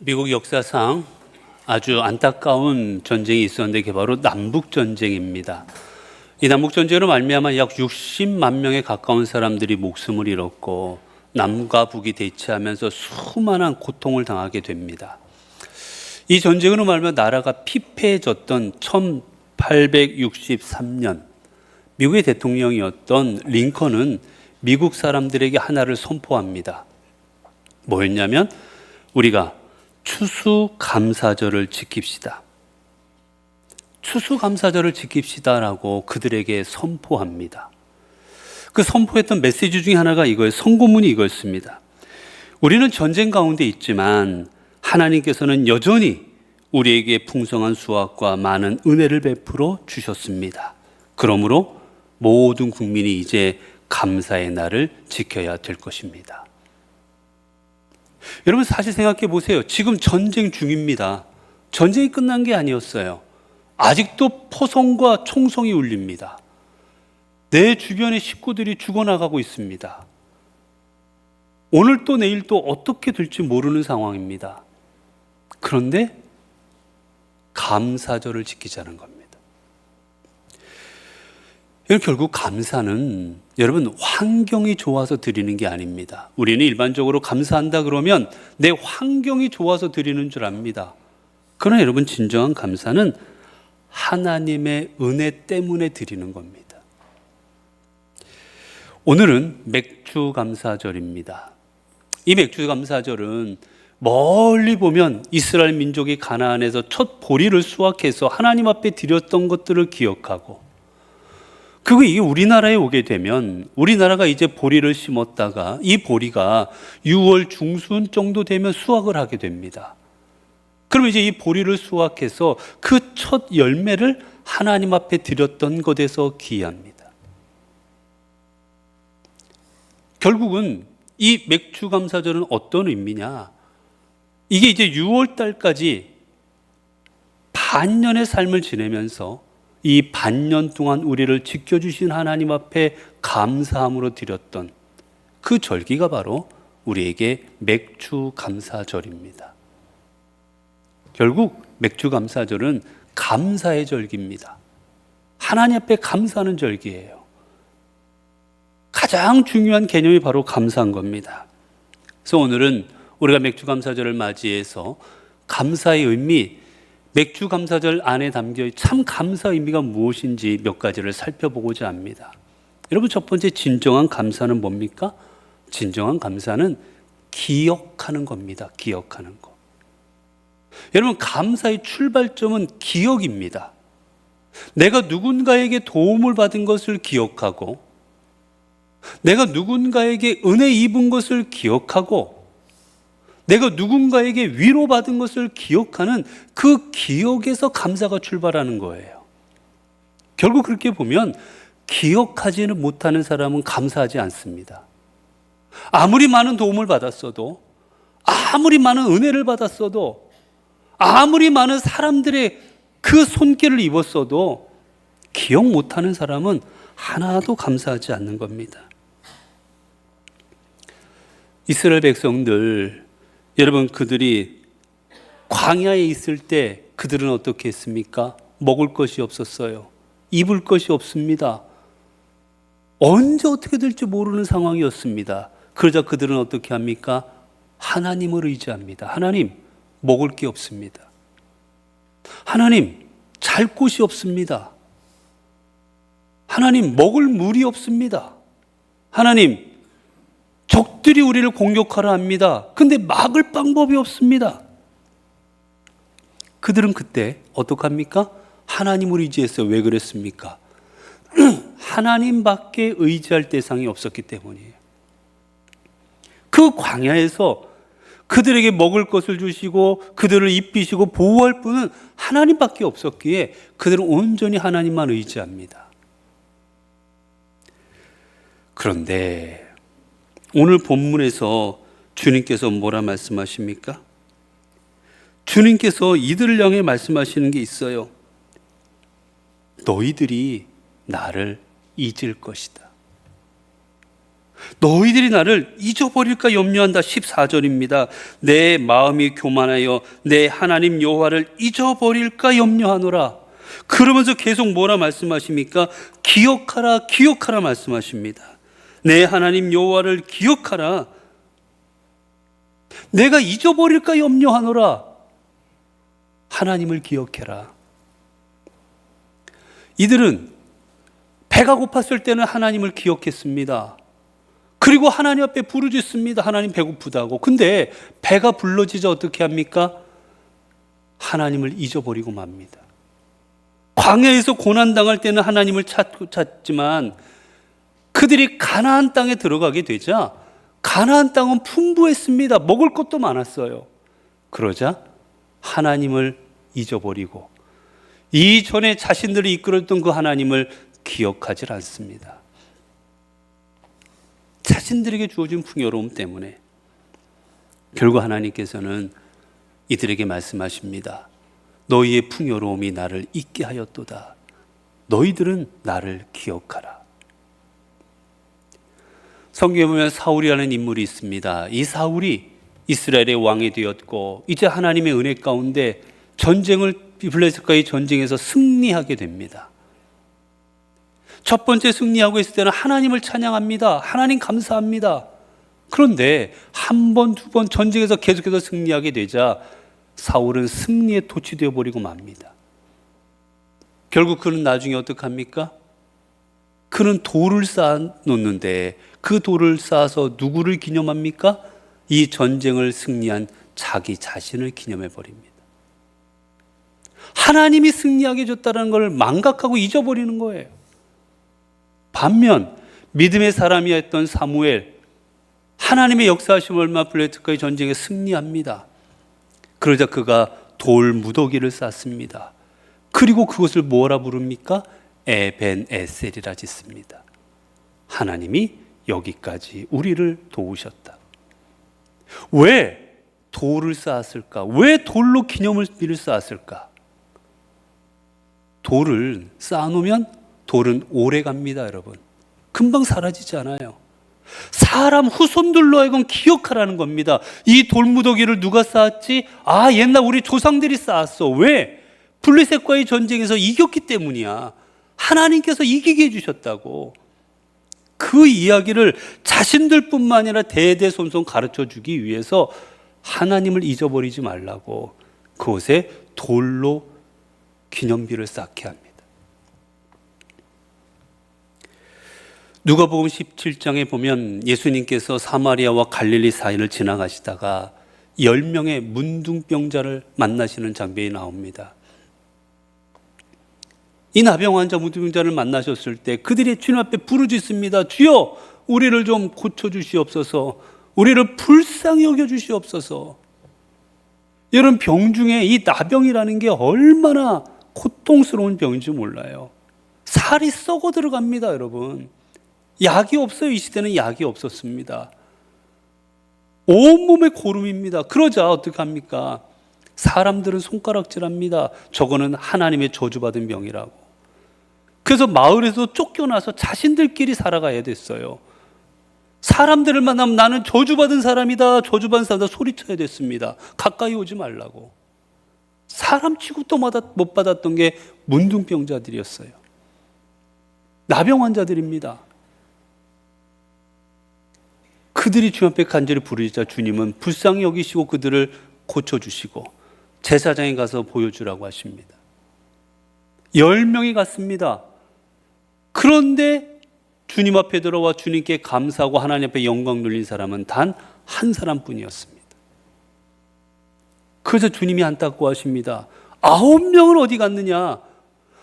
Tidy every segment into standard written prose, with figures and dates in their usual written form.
미국 역사상 아주 안타까운 전쟁이 있었는데 그게 바로 남북전쟁입니다. 이 남북전쟁으로 말미암아 약 60만 명에 가까운 사람들이 목숨을 잃었고 남과 북이 대치하면서 수많은 고통을 당하게 됩니다. 이 전쟁으로 말미암아 나라가 피폐해졌던 1863년 미국의 대통령이었던 링컨은 미국 사람들에게 하나를 선포합니다. 뭐였냐면 우리가 추수감사절을 지킵시다. 추수감사절을 지킵시다라고 그들에게 선포합니다. 그 선포했던 메시지 중에 하나가 이거예요. 선고문이 이거였습니다. 우리는 전쟁 가운데 있지만 하나님께서는 여전히 우리에게 풍성한 수확과 많은 은혜를 베풀어 주셨습니다. 그러므로 모든 국민이 이제 감사의 날을 지켜야 될 것입니다. 여러분 사실 생각해 보세요. 지금 전쟁 중입니다. 전쟁이 끝난 게 아니었어요. 아직도 포성과 총성이 울립니다. 내 주변의 식구들이 죽어나가고 있습니다. 오늘 또 내일 또 어떻게 될지 모르는 상황입니다. 그런데 감사절을 지키자는 겁니다. 결국 감사는 여러분 환경이 좋아서 드리는 게 아닙니다. 우리는 일반적으로 감사한다 그러면 내 환경이 좋아서 드리는 줄 압니다. 그러나 여러분 진정한 감사는 하나님의 은혜 때문에 드리는 겁니다. 오늘은 맥주감사절입니다. 이 맥주감사절은 멀리 보면 이스라엘 민족이 가나안에서 첫 보리를 수확해서 하나님 앞에 드렸던 것들을 기억하고 그리고 이게 우리나라에 오게 되면 우리나라가 이제 보리를 심었다가 이 보리가 6월 중순 정도 되면 수확을 하게 됩니다. 그럼 이제 이 보리를 수확해서 그 첫 열매를 하나님 앞에 드렸던 것에서 기이합니다. 결국은 이 맥주감사절은 어떤 의미냐? 이게 이제 6월 달까지 반년의 삶을 지내면서 이 반년 동안 우리를 지켜주신 하나님 앞에 감사함으로 드렸던 그 절기가 바로 우리에게 맥주감사절입니다. 결국 맥주감사절은 감사의 절기입니다. 하나님 앞에 감사하는 절기예요. 가장 중요한 개념이 바로 감사한 겁니다. 그래서 오늘은 우리가 맥주감사절을 맞이해서 감사의 의미, 맥주감사절 안에 담겨 참 감사 의미가 무엇인지 몇 가지를 살펴보고자 합니다. 여러분 첫 번째 진정한 감사는 뭡니까? 진정한 감사는 기억하는 겁니다. 기억하는 것. 여러분 감사의 출발점은 기억입니다. 내가 누군가에게 도움을 받은 것을 기억하고 내가 누군가에게 은혜 입은 것을 기억하고 내가 누군가에게 위로받은 것을 기억하는 그 기억에서 감사가 출발하는 거예요. 결국 그렇게 보면 기억하지는 못하는 사람은 감사하지 않습니다. 아무리 많은 도움을 받았어도 아무리 많은 은혜를 받았어도 아무리 많은 사람들의 그 손길을 입었어도 기억 못하는 사람은 하나도 감사하지 않는 겁니다. 이스라엘 백성들 여러분 그들이 광야에 있을 때 그들은 어떻게 했습니까? 먹을 것이 없었어요. 입을 것이 없습니다. 언제 어떻게 될지 모르는 상황이었습니다. 그러자 그들은 어떻게 합니까? 하나님을 의지합니다. 하나님, 먹을 게 없습니다. 하나님, 잘 곳이 없습니다. 하나님, 먹을 물이 없습니다. 하나님, 적들이 우리를 공격하려 합니다. 근데 막을 방법이 없습니다. 그들은 그때 어떡합니까? 하나님을 의지했어요. 왜 그랬습니까? 하나님밖에 의지할 대상이 없었기 때문이에요. 그 광야에서 그들에게 먹을 것을 주시고 그들을 입히시고 보호할 분은 하나님밖에 없었기에 그들은 온전히 하나님만 의지합니다. 그런데 오늘 본문에서 주님께서 뭐라 말씀하십니까? 주님께서 이들을 향해 말씀하시는 게 있어요. 너희들이 나를 잊을 것이다. 너희들이 나를 잊어버릴까 염려한다. 14절입니다. 내 마음이 교만하여 내 하나님 여호와를 잊어버릴까 염려하노라. 그러면서 계속 뭐라 말씀하십니까? 기억하라, 기억하라 말씀하십니다. 내 하나님 여호와를 기억하라. 내가 잊어버릴까 염려하노라. 하나님을 기억해라. 이들은 배가 고팠을 때는 하나님을 기억했습니다. 그리고 하나님 앞에 부르짖습니다. 하나님 배고프다고. 근데 배가 불러지자 어떻게 합니까? 하나님을 잊어버리고 맙니다. 광야에서 고난당할 때는 하나님을 찾지만 그들이 가나안 땅에 들어가게 되자 가나안 땅은 풍부했습니다. 먹을 것도 많았어요. 그러자 하나님을 잊어버리고 이전에 자신들을 이끌었던 그 하나님을 기억하지 않습니다. 자신들에게 주어진 풍요로움 때문에 결국 하나님께서는 이들에게 말씀하십니다. 너희의 풍요로움이 나를 잊게 하였도다. 너희들은 나를 기억하라. 성경에 보면 사울이라는 인물이 있습니다. 이 사울이 이스라엘의 왕이 되었고 이제 하나님의 은혜 가운데 블레셋과의 전쟁에서 승리하게 됩니다. 첫 번째 승리하고 있을 때는 하나님을 찬양합니다. 하나님 감사합니다. 그런데 한 번, 두 번 전쟁에서 계속해서 승리하게 되자 사울은 승리에 도취되어 버리고 맙니다. 결국 그는 나중에 어떡합니까? 그는 돌을 쌓아 놓는데 그 돌을 쌓아서 누구를 기념합니까? 이 전쟁을 승리한 자기 자신을 기념해 버립니다. 하나님이 승리하게 해줬다는 걸 망각하고 잊어버리는 거예요. 반면 믿음의 사람이었던 사무엘, 하나님의 역사하심을 얼마 블레셋과의 전쟁에 승리합니다. 그러자 그가 돌 무더기를 쌓습니다. 그리고 그것을 뭐라 부릅니까? 에벤에셀이라 짓습니다. 하나님이 여기까지 우리를 도우셨다. 왜 돌을 쌓았을까? 왜 돌로 기념비를 쌓았을까? 돌을 쌓아놓으면 돌은 오래 갑니다, 여러분. 금방 사라지지 않아요. 사람 후손들로 하여금 기억하라는 겁니다. 이 돌무더기를 누가 쌓았지? 아, 옛날 우리 조상들이 쌓았어. 왜? 블레셋과의 전쟁에서 이겼기 때문이야. 하나님께서 이기게 해주셨다고. 그 이야기를 자신들뿐만 아니라 대대손손 가르쳐 주기 위해서 하나님을 잊어버리지 말라고 그곳에 돌로 기념비를 쌓게 합니다. 누가복음 17장에 보면 예수님께서 사마리아와 갈릴리 사이를 지나가시다가 10명의 문둥병자를 만나시는 장면이 나옵니다. 이 나병 환자 문둥병자를 만나셨을 때 그들이 주님 앞에 부르짖습니다. 주여, 우리를 좀 고쳐주시옵소서. 우리를 불쌍히 여겨주시옵소서. 여러분, 병 중에 이 나병이라는 게 얼마나 고통스러운 병인지 몰라요. 살이 썩어 들어갑니다, 여러분. 약이 없어요. 이 시대는 약이 없었습니다. 온몸에 고름입니다. 그러자 어떡합니까? 사람들은 손가락질합니다. 저거는 하나님의 저주받은 병이라고. 그래서 마을에서 쫓겨나서 자신들끼리 살아가야 됐어요. 사람들을 만나면 나는 저주받은 사람이다, 저주받은 사람이다 소리쳐야 됐습니다. 가까이 오지 말라고. 사람 취급도 못 받았던 게 문둥병자들이었어요. 나병 환자들입니다. 그들이 주님 앞에 간절히 부르짖자 주님은 불쌍히 여기시고 그들을 고쳐주시고 제사장에 가서 보여주라고 하십니다. 10명이 갔습니다. 그런데 주님 앞에 들어와 주님께 감사하고 하나님 앞에 영광 돌린 사람은 단 한 사람뿐이었습니다. 그래서 주님이 안타까워하십니다. 9명은 어디 갔느냐?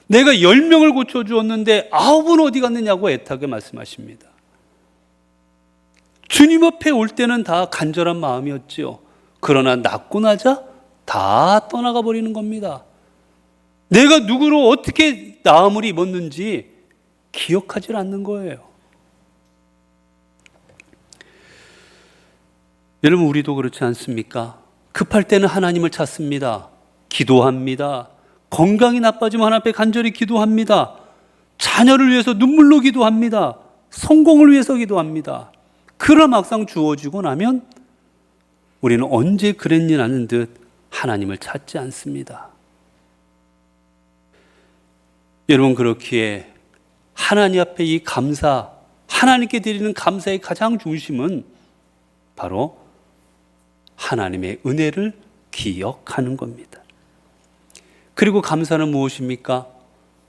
내가 10명을 고쳐주었는데 9은 어디 갔느냐고 애타게 말씀하십니다. 주님 앞에 올 때는 다 간절한 마음이었지요. 그러나 낫고 나자 다 떠나가 버리는 겁니다. 내가 누구로 어떻게 나음을 입었는지 기억하지 않는 거예요. 여러분, 우리도 그렇지 않습니까? 급할 때는 하나님을 찾습니다. 기도합니다. 건강이 나빠지면 하나님 앞에 간절히 기도합니다. 자녀를 위해서 눈물로 기도합니다. 성공을 위해서 기도합니다. 그러나 막상 주어지고 나면 우리는 언제 그랬니 하는 듯 하나님을 찾지 않습니다. 여러분, 그렇기에 하나님 앞에 이 감사, 하나님께 드리는 감사의 가장 중심은 바로 하나님의 은혜를 기억하는 겁니다. 그리고 감사는 무엇입니까?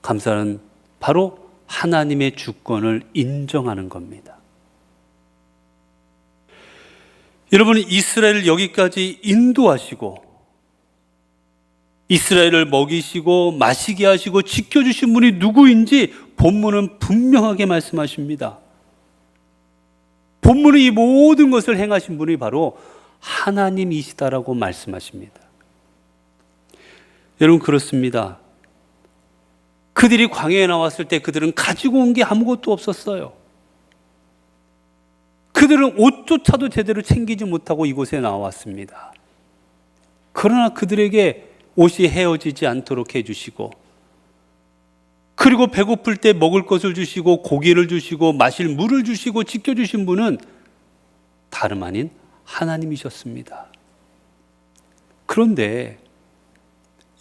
감사는 바로 하나님의 주권을 인정하는 겁니다. 여러분, 이스라엘을 여기까지 인도하시고 이스라엘을 먹이시고 마시게 하시고 지켜주신 분이 누구인지 본문은 분명하게 말씀하십니다. 본문은 이 모든 것을 행하신 분이 바로 하나님이시다라고 말씀하십니다. 여러분, 그렇습니다. 그들이 광야에 나왔을 때 그들은 가지고 온 게 아무것도 없었어요. 그들은 옷조차도 제대로 챙기지 못하고 이곳에 나왔습니다. 그러나 그들에게 옷이 헤어지지 않도록 해주시고, 그리고 배고플 때 먹을 것을 주시고 고기를 주시고 마실 물을 주시고 지켜주신 분은 다름 아닌 하나님이셨습니다. 그런데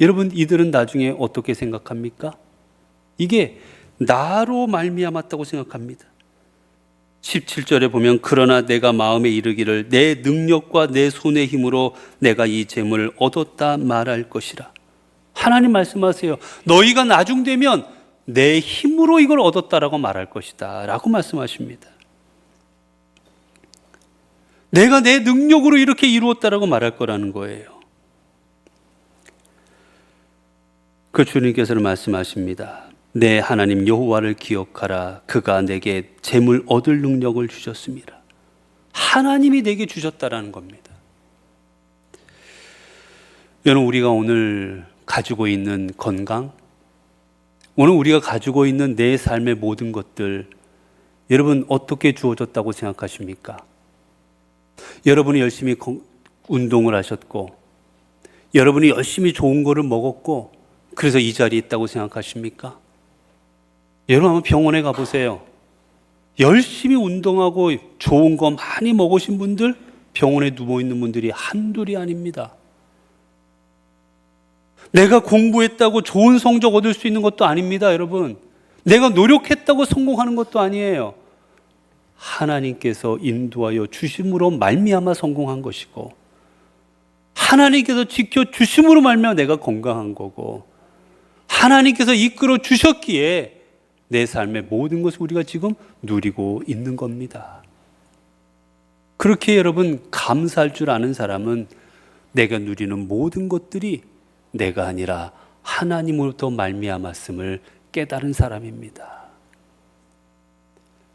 여러분, 이들은 나중에 어떻게 생각합니까? 이게 나로 말미암았다고 생각합니다. 17절에 보면 그러나 내가 마음에 이르기를 내 능력과 내 손의 힘으로 내가 이 재물을 얻었다 말할 것이라. 하나님 말씀하세요. 너희가 나중 되면 내 힘으로 이걸 얻었다라고 말할 것이다 라고 말씀하십니다. 내가 내 능력으로 이렇게 이루었다라고 말할 거라는 거예요. 그 주님께서는 말씀하십니다. 내 하나님 여호와를 기억하라. 그가 내게 재물 얻을 능력을 주셨습니다. 하나님이 내게 주셨다라는 겁니다. 여러분, 우리가 오늘 가지고 있는 건강, 오늘 우리가 가지고 있는 내 삶의 모든 것들, 여러분 어떻게 주어졌다고 생각하십니까? 여러분이 열심히 운동을 하셨고, 여러분이 열심히 좋은 거를 먹었고, 그래서 이 자리에 있다고 생각하십니까? 여러분 한번 병원에 가보세요. 열심히 운동하고 좋은 거 많이 먹으신 분들, 병원에 누워있는 분들이 한둘이 아닙니다. 내가 공부했다고 좋은 성적 얻을 수 있는 것도 아닙니다, 여러분. 내가 노력했다고 성공하는 것도 아니에요. 하나님께서 인도하여 주심으로 말미암아 성공한 것이고, 하나님께서 지켜주심으로 말미암아 내가 건강한 거고, 하나님께서 이끌어 주셨기에 내 삶의 모든 것을 우리가 지금 누리고 있는 겁니다. 그렇게 여러분, 감사할 줄 아는 사람은 내가 누리는 모든 것들이 내가 아니라 하나님으로부터 말미암았음을 깨달은 사람입니다.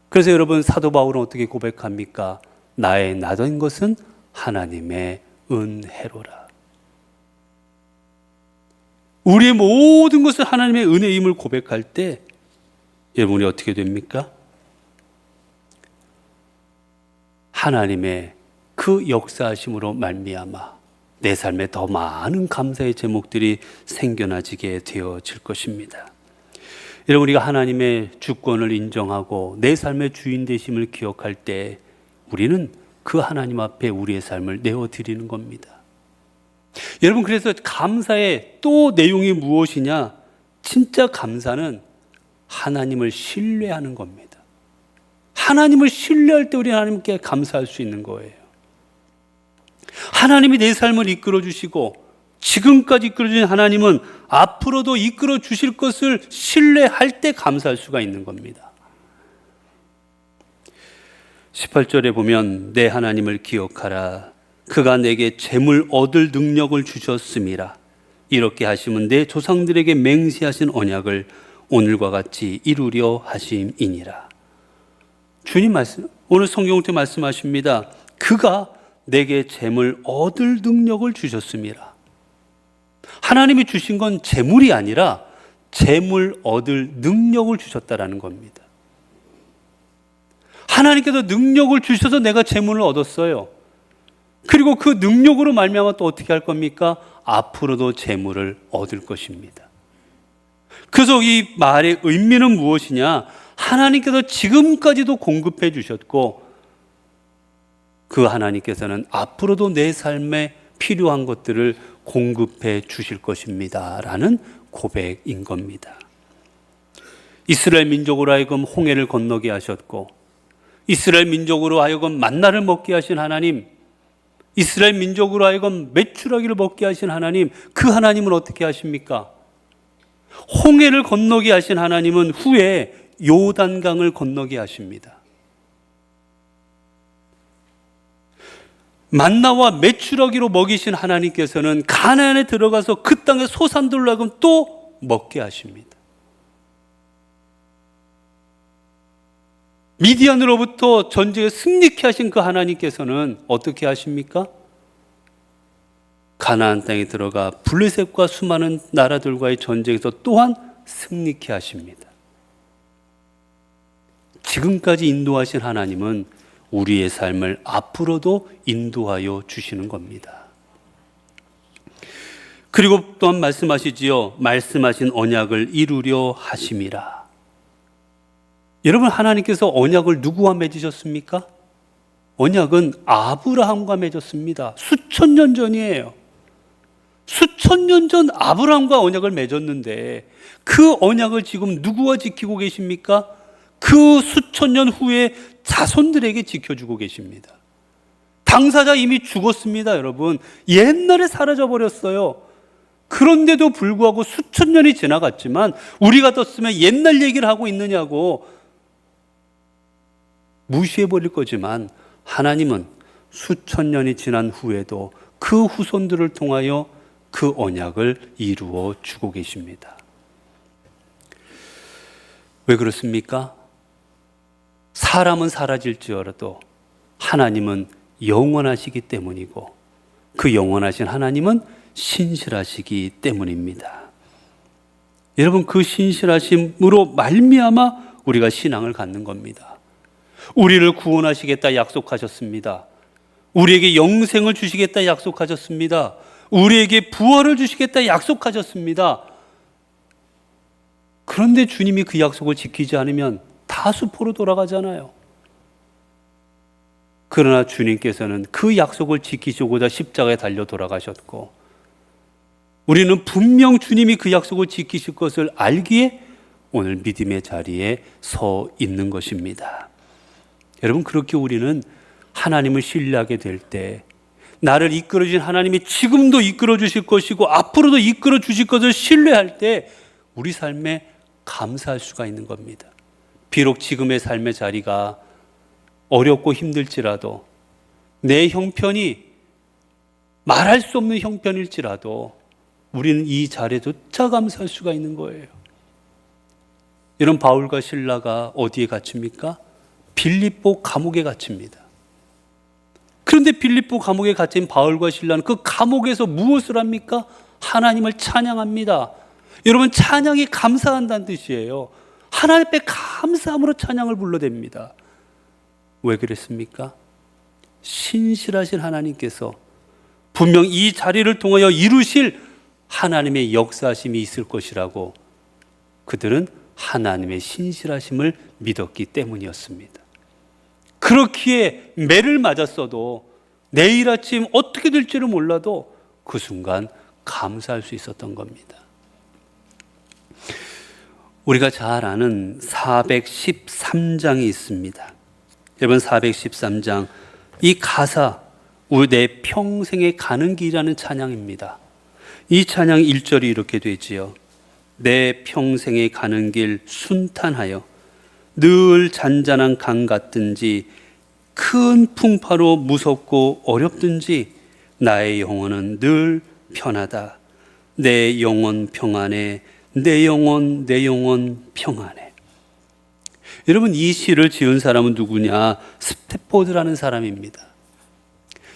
그래서 여러분, 사도 바울은 어떻게 고백합니까? 나의 나던 것은 하나님의 은혜로라. 우리의 모든 것을 하나님의 은혜임을 고백할 때 여러분이 어떻게 됩니까? 하나님의 그 역사하심으로 말미암아 내 삶에 더 많은 감사의 제목들이 생겨나지게 되어질 것입니다. 여러분, 우리가 하나님의 주권을 인정하고 내 삶의 주인 되심을 기억할 때 우리는 그 하나님 앞에 우리의 삶을 내어드리는 겁니다. 여러분, 그래서 감사의 또 내용이 무엇이냐? 진짜 감사는 하나님을 신뢰하는 겁니다. 하나님을 신뢰할 때 우리 하나님께 감사할 수 있는 거예요. 하나님이 내 삶을 이끌어 주시고 지금까지 이끌어 주신 하나님은 앞으로도 이끌어 주실 것을 신뢰할 때 감사할 수가 있는 겁니다. 18절에 보면 내 하나님을 기억하라. 그가 내게 재물 얻을 능력을 주셨음이라. 이렇게 하시면 내 조상들에게 맹세하신 언약을 오늘과 같이 이루려 하심이니라. 주님 말씀, 오늘 성경을 통해 말씀하십니다. 그가 내게 재물 얻을 능력을 주셨음이라. 하나님이 주신 건 재물이 아니라 재물 얻을 능력을 주셨다라는 겁니다. 하나님께서 능력을 주셔서 내가 재물을 얻었어요. 그리고 그 능력으로 말미암아 또 어떻게 할 겁니까? 앞으로도 재물을 얻을 것입니다. 그래서 이 말의 의미는 무엇이냐? 하나님께서 지금까지도 공급해 주셨고 그 하나님께서는 앞으로도 내 삶에 필요한 것들을 공급해 주실 것입니다 라는 고백인 겁니다. 이스라엘 민족으로 하여금 홍해를 건너게 하셨고, 이스라엘 민족으로 하여금 만나를 먹게 하신 하나님, 이스라엘 민족으로 하여금 메추라기를 먹게 하신 하나님, 그 하나님은 어떻게 하십니까? 홍해를 건너게 하신 하나님은 후에 요단강을 건너게 하십니다. 만나와 메추라기로 먹이신 하나님께서는 가나안에 들어가서 그 땅의 소산들로 하여금 또 먹게 하십니다. 미디안으로부터 전쟁에 승리케 하신 그 하나님께서는 어떻게 하십니까? 가나안 땅에 들어가 블레셋과 수많은 나라들과의 전쟁에서 또한 승리케 하십니다. 지금까지 인도하신 하나님은 우리의 삶을 앞으로도 인도하여 주시는 겁니다. 그리고 또한 말씀하시지요. 말씀하신 언약을 이루려 하심이라. 여러분, 하나님께서 언약을 누구와 맺으셨습니까? 언약은 아브라함과 맺었습니다. 수천 년 전이에요. 수천 년 전 아브라함과 언약을 맺었는데 그 언약을 지금 누구와 지키고 계십니까? 그 수천 년 후에 자손들에게 지켜주고 계십니다. 당사자 이미 죽었습니다, 여러분. 옛날에 사라져버렸어요. 그런데도 불구하고 수천 년이 지나갔지만 우리 같았으면 옛날 얘기를 하고 있느냐고 무시해버릴 거지만, 하나님은 수천 년이 지난 후에도 그 후손들을 통하여 그 언약을 이루어 주고 계십니다. 왜 그렇습니까? 사람은 사라질지어라도 하나님은 영원하시기 때문이고, 그 영원하신 하나님은 신실하시기 때문입니다. 여러분, 그 신실하심으로 말미암아 우리가 신앙을 갖는 겁니다. 우리를 구원하시겠다 약속하셨습니다. 우리에게 영생을 주시겠다 약속하셨습니다. 우리에게 부활을 주시겠다 약속하셨습니다. 그런데 주님이 그 약속을 지키지 않으면 다 수포로 돌아가잖아요. 그러나 주님께서는 그 약속을 지키시고자 십자가에 달려 돌아가셨고, 우리는 분명 주님이 그 약속을 지키실 것을 알기에 오늘 믿음의 자리에 서 있는 것입니다. 여러분, 그렇게 우리는 하나님을 신뢰하게 될 때, 나를 이끌어 주신 하나님이 지금도 이끌어 주실 것이고 앞으로도 이끌어 주실 것을 신뢰할 때 우리 삶에 감사할 수가 있는 겁니다. 비록 지금의 삶의 자리가 어렵고 힘들지라도, 내 형편이 말할 수 없는 형편일지라도 우리는 이 자리조차 감사할 수가 있는 거예요. 이런 바울과 실라가 어디에 갇힙니까? 빌립보 감옥에 갇힙니다. 그런데 빌립보 감옥에 갇힌 바울과 실라는 그 감옥에서 무엇을 합니까? 하나님을 찬양합니다. 여러분, 찬양이 감사한다는 뜻이에요. 하나님 앞에 감사함으로 찬양을 불러댑니다. 왜 그랬습니까? 신실하신 하나님께서 분명 이 자리를 통하여 이루실 하나님의 역사하심이 있을 것이라고 그들은 하나님의 신실하심을 믿었기 때문이었습니다. 그렇기에 매를 맞았어도 내일 아침 어떻게 될지를 몰라도 그 순간 감사할 수 있었던 겁니다. 우리가 잘 아는 413장이 있습니다. 여러분, 413장, 이 가사, 내 평생에 가는 길이라는 찬양입니다. 이 찬양 1절이 이렇게 되지요. 내 평생에 가는 길 순탄하여 늘 잔잔한 강 같든지 큰 풍파로 무섭고 어렵든지 나의 영혼은 늘 편하다. 내 영혼 평안해. 내 영혼 평안해. 여러분, 이 시를 지은 사람은 누구냐? 스태포드라는 사람입니다.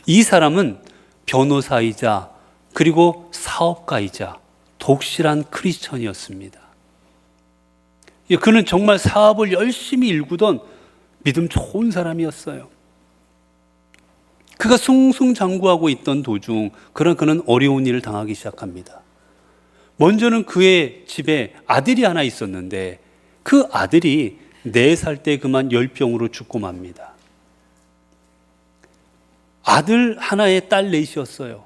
이 사람은 변호사이자 그리고 사업가이자 독실한 크리스천이었습니다. 그는 정말 사업을 열심히 일구던 믿음 좋은 사람이었어요. 그가 승승장구하고 있던 도중 그는 어려운 일을 당하기 시작합니다. 먼저는 그의 집에 아들이 하나 있었는데 그 아들이 4살 때 그만 열병으로 죽고 맙니다. 아들 하나에 딸 넷이었어요.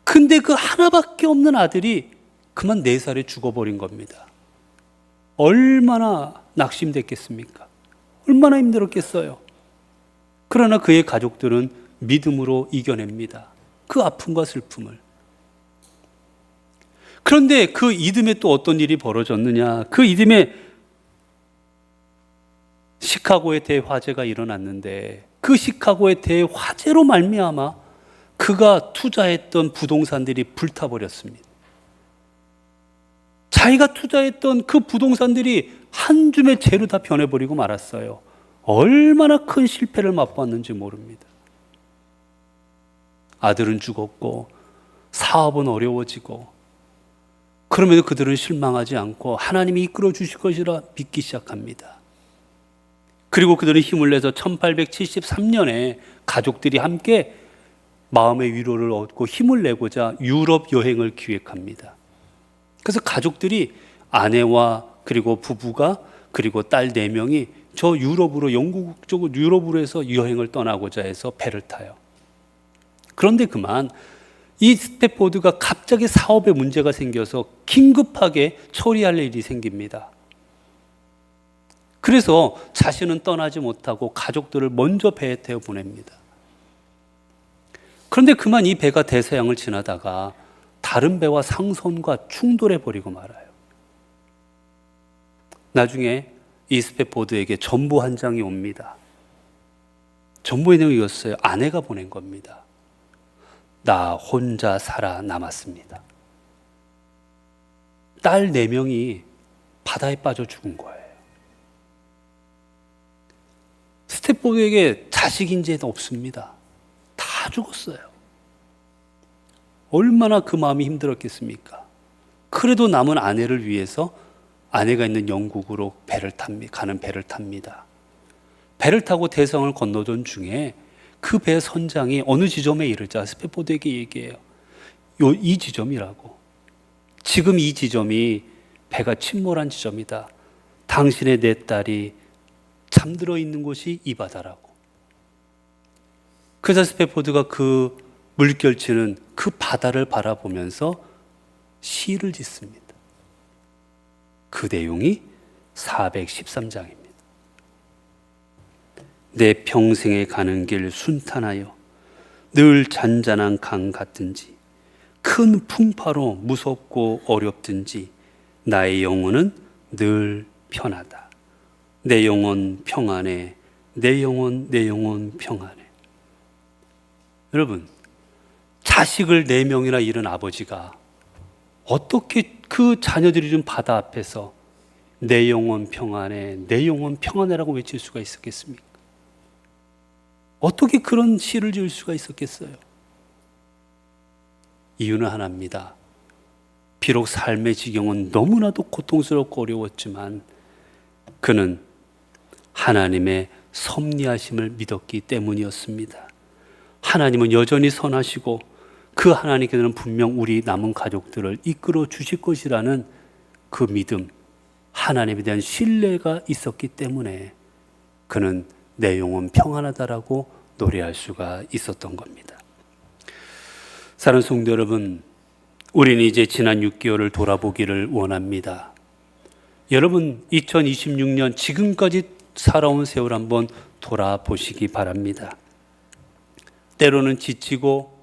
근데 그 하나밖에 없는 아들이 그만 4살에 죽어버린 겁니다. 얼마나 낙심됐겠습니까? 얼마나 힘들었겠어요. 그러나 그의 가족들은 믿음으로 이겨냅니다. 그 아픔과 슬픔을. 그런데 그 이듬해 또 어떤 일이 벌어졌느냐. 그 이듬해 시카고의 대화재가 일어났는데 그 시카고의 대화재로 말미암아 그가 투자했던 부동산들이 불타버렸습니다. 자기가 투자했던 그 부동산들이 한 줌의 재로 다 변해버리고 말았어요. 얼마나 큰 실패를 맛보았는지 모릅니다. 아들은 죽었고 사업은 어려워지고, 그럼에도 그들은 실망하지 않고 하나님이 이끌어 주실 것이라 믿기 시작합니다. 그리고 그들은 힘을 내서 1873년에 가족들이 함께 마음의 위로를 얻고 힘을 내고자 유럽 여행을 기획합니다. 그래서 가족들이, 아내와 그리고 부부가 그리고 딸 4명이 저 유럽으로, 영국 쪽으로 유럽으로 해서 여행을 떠나고자 해서 배를 타요. 그런데 그만 이 스태포드가 갑자기 사업에 문제가 생겨서 긴급하게 처리할 일이 생깁니다. 그래서 자신은 떠나지 못하고 가족들을 먼저 배에 태워 보냅니다. 그런데 그만 이 배가 대서양을 지나다가 다른 배와 상선과 충돌해 버리고 말아요. 나중에 이 스태포드에게 전보 한 장이 옵니다. 전보의 내용이 이었어요. 아내가 보낸 겁니다. 나 혼자 살아남았습니다. 딸 4명이 바다에 빠져 죽은 거예요. 스태포드에게 자식인지 없습니다. 다 죽었어요. 얼마나 그 마음이 힘들었겠습니까? 그래도 남은 아내를 위해서 아내가 있는 영국으로 가는 배를 탑니다. 배를 타고 대서양을 건너던 중에 그 배 선장이 어느 지점에 이르자 스태포드에게 얘기해요. 이 지점이라고. 지금 이 지점이 배가 침몰한 지점이다. 당신의 4딸이 잠들어 있는 곳이 이 바다라고. 그래서 스태포드가 그 물결치는 그 바다를 바라보면서 시를 짓습니다. 그 내용이 413장입니다. 내 평생에 가는 길 순탄하여 늘 잔잔한 강 같든지 큰 풍파로 무섭고 어렵든지 나의 영혼은 늘 편하다. 내 영혼 평안해. 내 영혼 평안해. 여러분, 자식을 4명이나 잃은 아버지가 어떻게 그 자녀들이 준 바다 앞에서 내 영혼 평안해, 내 영혼 평안해라고 외칠 수가 있었겠습니까? 어떻게 그런 시를 지을 수가 있었겠어요? 이유는 하나입니다. 비록 삶의 지경은 너무나도 고통스럽고 어려웠지만 그는 하나님의 섭리하심을 믿었기 때문이었습니다. 하나님은 여전히 선하시고 그 하나님께서는 분명 우리 남은 가족들을 이끌어 주실 것이라는 그 믿음, 하나님에 대한 신뢰가 있었기 때문에 그는 내 영혼 평안하다라고 노래할 수가 있었던 겁니다. 사랑하는 성도 여러분, 우리는 이제 지난 6개월을 돌아보기를 원합니다. 여러분, 2026년 지금까지 살아온 세월 한번 돌아보시기 바랍니다. 때로는 지치고,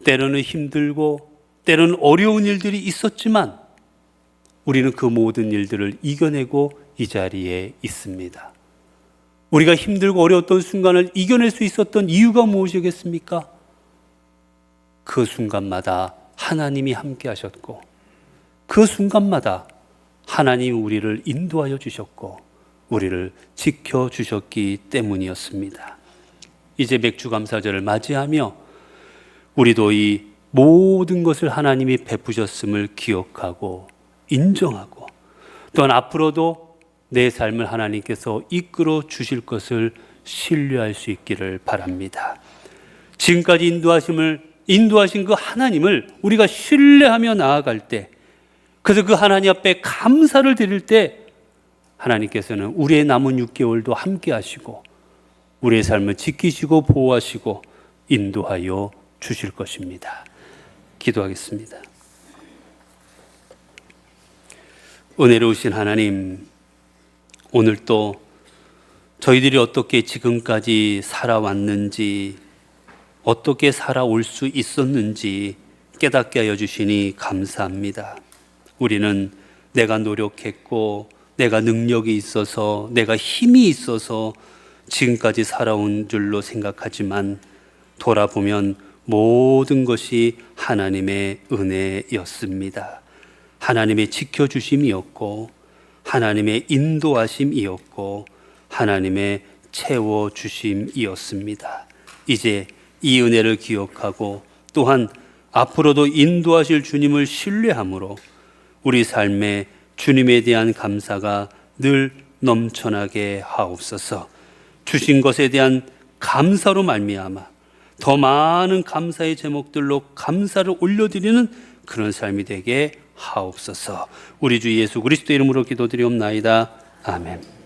때로는 힘들고, 때로는 어려운 일들이 있었지만 우리는 그 모든 일들을 이겨내고 이 자리에 있습니다. 우리가 힘들고 어려웠던 순간을 이겨낼 수 있었던 이유가 무엇이겠습니까? 그 순간마다 하나님이 함께 하셨고, 그 순간마다 하나님이 우리를 인도하여 주셨고 우리를 지켜주셨기 때문이었습니다. 이제 맥주감사절을 맞이하며 우리도 이 모든 것을 하나님이 베푸셨음을 기억하고 인정하고, 또한 앞으로도 내 삶을 하나님께서 이끌어 주실 것을 신뢰할 수 있기를 바랍니다. 지금까지 인도하신 그 하나님을 우리가 신뢰하며 나아갈 때, 그래서 그 하나님 앞에 감사를 드릴 때 하나님께서는 우리의 남은 6개월도 함께 하시고 우리의 삶을 지키시고 보호하시고 인도하여 주실 것입니다. 기도하겠습니다. 은혜로우신 하나님, 오늘 또 저희들이 어떻게 지금까지 살아왔는지, 어떻게 살아올 수 있었는지 깨닫게 하여 주시니 감사합니다. 우리는 내가 노력했고, 내가 능력이 있어서, 내가 힘이 있어서 지금까지 살아온 줄로 생각하지만 돌아보면 모든 것이 하나님의 은혜였습니다. 하나님의 지켜주심이었고, 하나님의 인도하심이었고, 하나님의 채워주심이었습니다. 이제 이 은혜를 기억하고 또한 앞으로도 인도하실 주님을 신뢰함으로 우리 삶에 주님에 대한 감사가 늘 넘쳐나게 하옵소서. 주신 것에 대한 감사로 말미암아 더 많은 감사의 제목들로 감사를 올려드리는 그런 삶이 되게 하옵소서. 우리 주 예수 그리스도의 이름으로 기도드리옵나이다. 아멘.